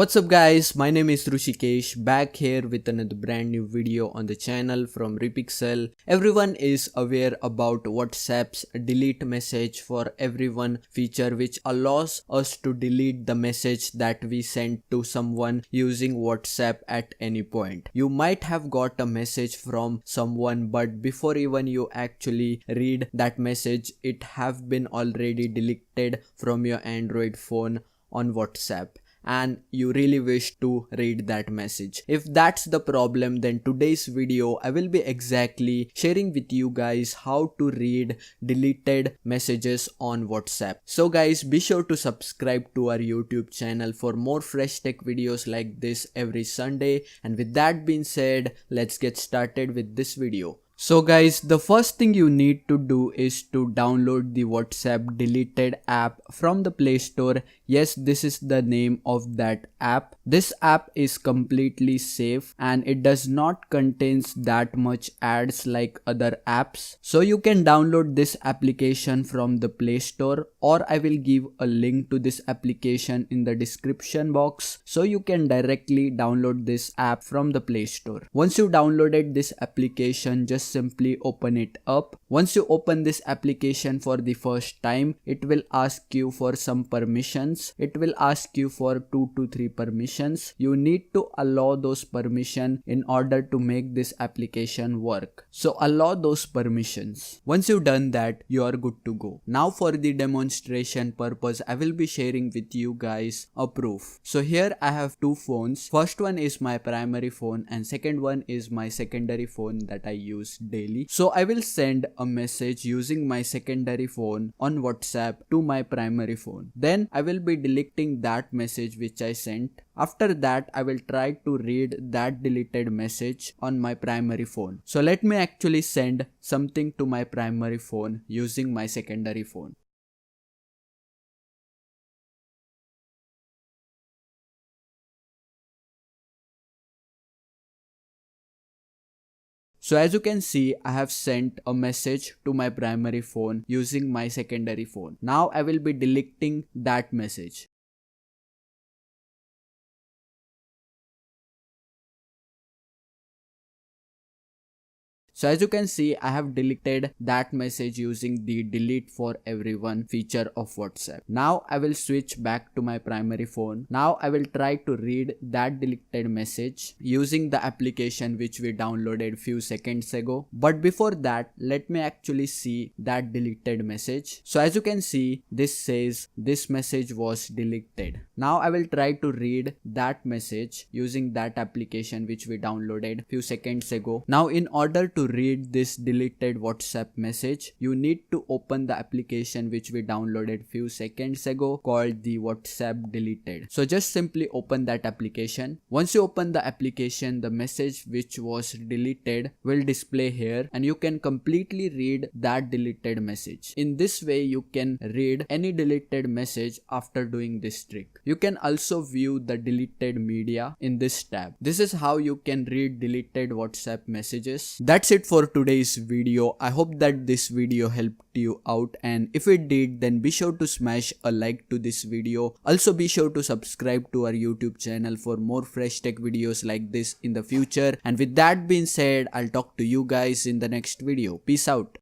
What's up guys, my name is Rushikesh, back here with another brand new video on the channel from RiPixel. Everyone is aware about WhatsApp's delete message for everyone feature, which allows us to delete the message that we sent to someone using WhatsApp at any point. You might have got a message from someone, but before even you actually read that message, it have been already deleted from your Android phone on WhatsApp, and you really wish to read that message. If that's the problem, then today's video I will be exactly sharing with you guys how to read deleted messages on WhatsApp. So guys, be sure to subscribe to our YouTube channel for more fresh tech videos like this every Sunday. And with that being said, let's get started with this video. So guys, the first thing you need to do is to download the WhatsApp deleted app from the Play Store. Yes, this is the name of that app. This app is completely safe and it does not contain that much ads like other apps. So you can download this application from the Play Store, or I will give a link to this application in the description box, so you can directly download this app from the Play Store. Once you downloaded this application, just simply open it up. Once you open this application for the first time, it will ask you for some permissions. It will ask you for 2 to 3 permissions. You need to allow those permissions in order to make this application work. So allow those permissions. Once you've done that, you are good to go. Now for the demonstration purpose, I will be sharing with you guys a proof. So here I have two phones. First one is my primary phone and second one is my secondary phone that I use daily. So I will send a message using my secondary phone on WhatsApp to my primary phone. Then I will be deleting that message which I sent. After that, I will try to read that deleted message on my primary phone. So let me actually send something to my primary phone using my secondary phone. So as you can see, I have sent a message to my primary phone using my secondary phone. Now I will be deleting that message. So as you can see, I have deleted that message using the delete for everyone feature of WhatsApp. Now I will switch back to my primary phone. Now I will try to read that deleted message using the application which we downloaded few seconds ago. But before that, let me actually see that deleted message. So as you can see, this says this message was deleted. Now I will try to read that message using that application which we downloaded few seconds ago. Now in order to read this deleted WhatsApp message, you need to open the application which we downloaded few seconds ago called the WhatsApp deleted. So just simply open that application. Once you open the application, the message which was deleted will display here and you can completely read that deleted message. In this way, you can read any deleted message after doing this trick. You can also view the deleted media in this tab. This is how you can read deleted WhatsApp messages. That's it for today's video. I hope that this video helped you out, and if it did, then be sure to smash a like to this video. Also be sure to subscribe to our YouTube channel for more fresh tech videos like this in the future. And with that being said, I'll talk to you guys in the next video. Peace out.